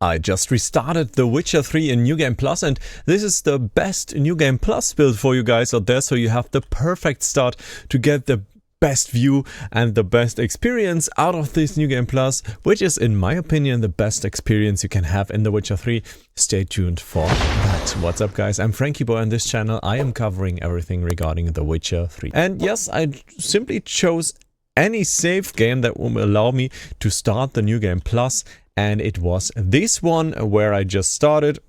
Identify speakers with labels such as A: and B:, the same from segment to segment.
A: I just restarted The Witcher 3 in New Game Plus, and this is the best New Game Plus build for you guys out there, so you have the perfect start to get the best view and the best experience out of this New Game Plus, which is, in my opinion, the best experience you can have in The Witcher 3. Stay tuned for that. What's up, guys? I'm Franky Boy. On this channel, I am covering everything regarding The Witcher 3. And yes, I simply chose any save game that will allow me to start the New Game Plus, and it was this one where I just started.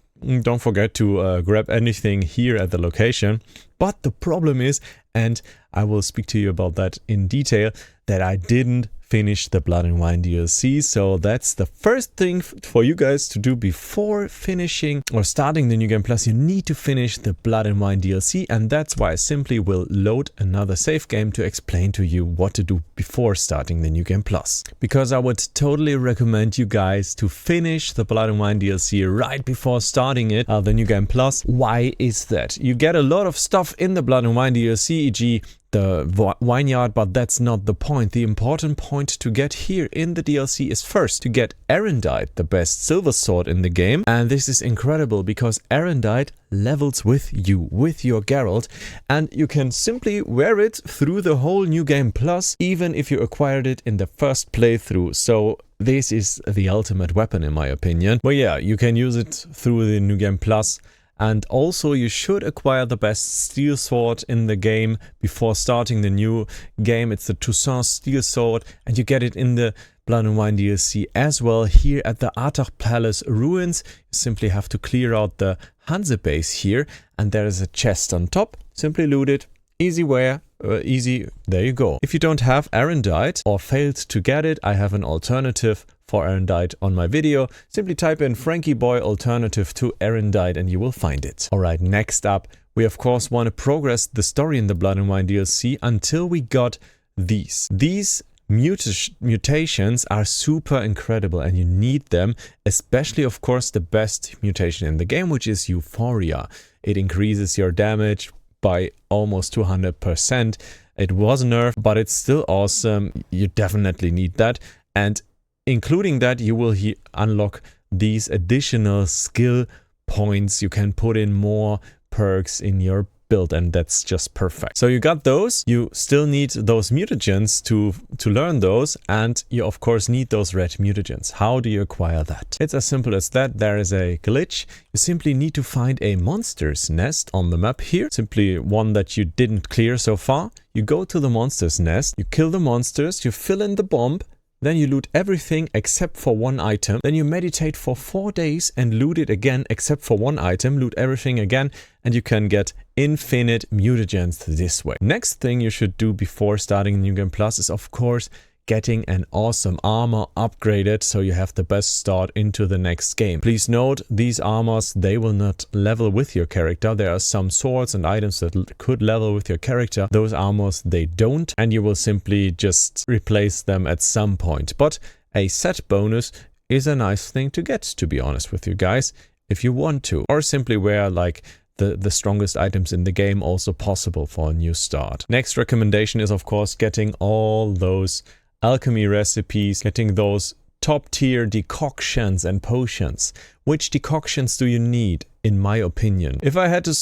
A: Don't forget to grab anything here at the location. But the problem is, and I will speak to you about that in detail, that I didn't finish the Blood and Wine DLC. So that's the first thing for you guys to do before finishing or starting the New Game Plus. You need to finish the Blood and Wine DLC, and that's why I simply will load another save game to explain to you what to do before starting the New Game Plus. Because I would totally recommend you guys to finish the Blood and Wine DLC right before starting it, the New Game Plus. Why is that? You get a lot of stuff in the Blood and Wine DLC, e.g. the vineyard, but that's not the point. The important point to get here in the DLC is first to get Erendite, the best silver sword in the game. And this is incredible because Erendite levels with you, with your Geralt, and you can simply wear it through the whole New Game Plus, even if you acquired it in the first playthrough. So this is the ultimate weapon, in my opinion. But yeah, you can use it through the New Game Plus. And also you should acquire the best steel sword in the game before starting the new game. It's the Toussaint steel sword, and you get it in the Blood and Wine DLC as well. Here at the Artach Palace ruins, you simply have to clear out the Hanse base here, and there is a chest on top. Simply loot it. Easy wear. Easy, there you go. If you don't have Erendite or failed to get it, I have an alternative for Erendite on my video. Simply type in Franky Boy alternative to Erendite and you will find it. Alright, next up, we of course want to progress the story in the Blood and Wine DLC until we got these. These mutations are super incredible and you need them, especially of course the best mutation in the game, which is Euphoria. It increases your damage by almost 200%. It was nerfed, but it's still awesome. You definitely need that. And including that, you will unlock these additional skill points. You can put in more perks in your build, and that's just perfect. So you got those. You still need those mutagens to learn those, and you of course need those red mutagens. How do you acquire that? It's as simple as that. There is a glitch. You simply need to find a monster's nest on the map here, simply one that you didn't clear so far. You go to the monster's nest, you kill the monsters, you fill in the bomb, then you loot everything except for one item. Then you meditate for 4 days and loot it again except for one item. Loot everything again and you can get infinite mutagens this way. Next thing you should do before starting New Game Plus is of course getting an awesome armor upgraded so you have the best start into the next game. Please note, these armors, they will not level with your character. There are some swords and items that could level with your character. Those armors, they don't, and you will simply just replace them at some point. But a set bonus is a nice thing to get, to be honest with you guys, if you want to. Or simply wear like the strongest items in the game, also possible for a new start. Next recommendation is of course getting all those alchemy recipes, getting those top tier decoctions and potions. Which decoctions do you need, in my opinion? If I had to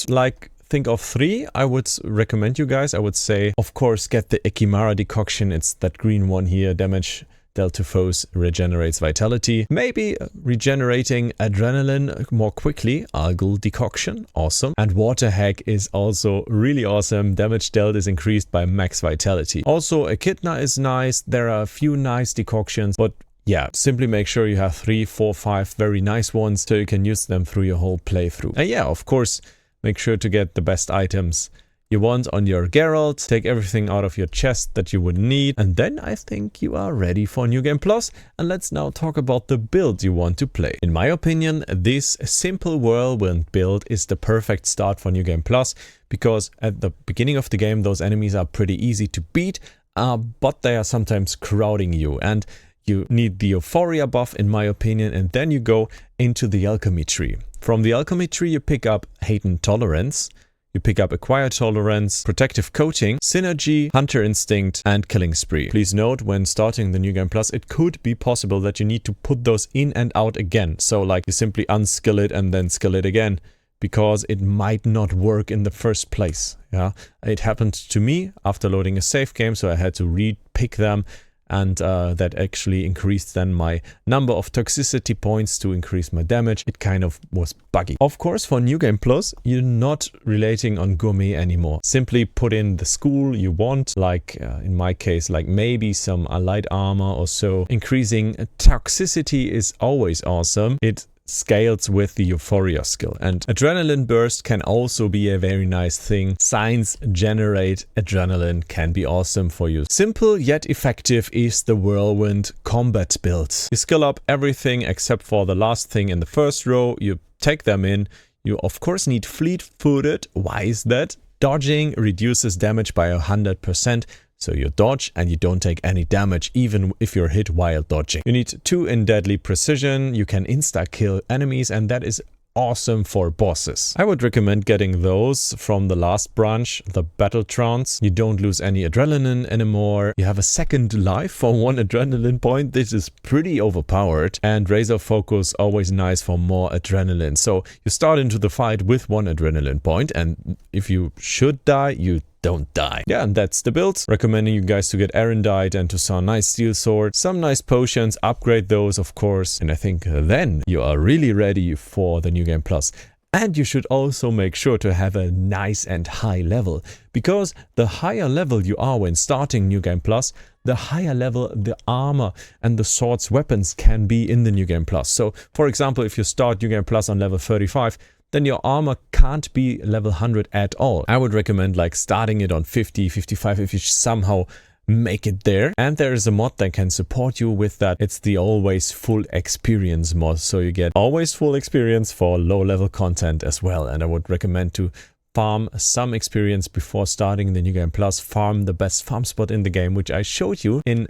A: think of 3, I would recommend you guys, I would say, of course, get the Ekimara decoction. It's that green one here. Damage dealt to foes regenerates vitality. Maybe regenerating adrenaline more quickly. Algal decoction, awesome. And water hack is also really awesome. Damage dealt is increased by max vitality. Also, echidna is nice. There are a few nice decoctions, but yeah, simply make sure you have 3, 4, 5 very nice ones so you can use them through your whole playthrough. And yeah, of course, make sure to get the best items you want on your Geralt. Take everything out of your chest that you would need, and then I think you are ready for New Game Plus. And let's now talk about the build you want to play. In my opinion, this simple whirlwind build is the perfect start for New Game Plus, because at the beginning of the game those enemies are pretty easy to beat, but they are sometimes crowding you, and you need the Euphoria buff, in my opinion, and then you go into the alchemy tree. From the alchemy tree you pick up Hate and Tolerance. you pick up Acquired Tolerance, Protective Coating, Synergy, Hunter Instinct, and Killing Spree. Please note, when starting the New Game Plus, it could be possible that you need to put those in and out again. So like you simply unskill it and then skill it again, because it might not work in the first place. Yeah, it happened to me after loading a save game, so I had to re-pick them, and that actually increased then my number of toxicity points to increase my damage. It kind of was buggy. Of course, for New Game Plus, you're not relating on gourmet anymore. Simply put in the school you want, like in my case, like maybe some light armor or so. Increasing toxicity is always awesome. It scales with the Euphoria skill, and Adrenaline Burst can also be a very nice thing. Signs generate adrenaline can be awesome for you. Simple yet effective is the Whirlwind combat build. You skill up everything except for the last thing in the first row. You take them in. You of course need fleet-footed. Why is that? Dodging reduces damage by 100%. So you dodge and you don't take any damage even if you're hit while dodging. You need 2 in deadly precision. You can insta-kill enemies, and that is awesome for bosses. I would recommend getting those from the last branch, the Battle Trance. You don't lose any adrenaline anymore. You have a second life for 1 adrenaline point. This is pretty overpowered. And Razor Focus, always nice for more adrenaline. So you start into the fight with 1 adrenaline point, and if you should die, you don't die. Yeah, and that's the build. Recommending you guys to get Erendite and to some nice steel sword, some nice potions, upgrade those of course, and I think then you are really ready for the New Game Plus. And you should also make sure to have a nice and high level, because the higher level you are when starting New Game Plus, the higher level the armor and the swords weapons can be in the New Game Plus. So for example, if you start New Game Plus on level 35, then your armor can't be level 100 at all. I would recommend like starting it on 50, 55 if you somehow make it there. And there is a mod that can support you with that. It's the Always Full Experience mod. So you get always full experience for low level content as well. And I would recommend to farm some experience before starting the New Game Plus. Farm the best farm spot in the game, which I showed you in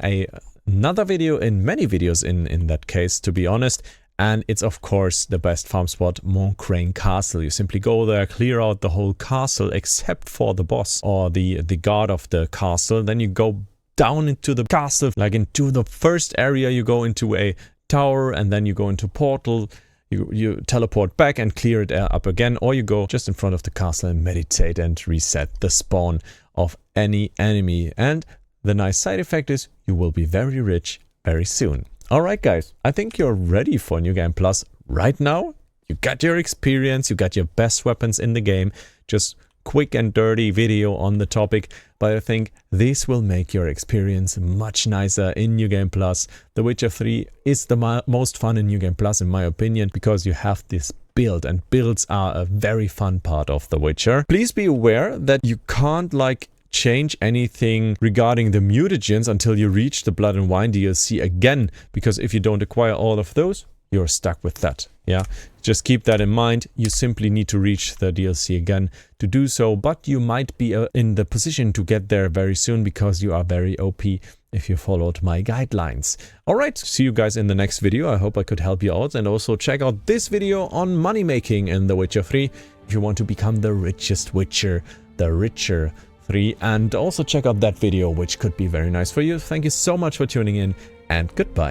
A: another video, in many videos in that case, to be honest. And it's of course the best farm spot, Moncrane Castle. You simply go there, clear out the whole castle except for the boss or the guard of the castle. Then you go down into the castle, like into the first area. You go into a tower, and then you go into portal. You teleport back and clear it up again, or you go just in front of the castle and meditate and reset the spawn of any enemy. And the nice side effect is you will be very rich very soon. Alright guys, I think you're ready for New Game Plus right now. You got your experience, you got your best weapons in the game. Just quick and dirty video on the topic, but I think this will make your experience much nicer in New Game Plus. The Witcher 3 is the most fun in New Game Plus in my opinion, because you have this build, and builds are a very fun part of The Witcher. Please be aware that you can't like change anything regarding the mutagens until you reach the Blood and Wine DLC again, because if you don't acquire all of those, you're stuck with that. Yeah, just keep that in mind. You simply need to reach the DLC again to do so, but you might be in the position to get there very soon because you are very OP if you followed my guidelines. Alright, see you guys in the next video. I hope I could help you out, and also check out this video on money making in The Witcher 3 if you want to become the richest Witcher, the Richer 3, and also check out that video, which could be very nice for you. Thank you so much for tuning in, and goodbye.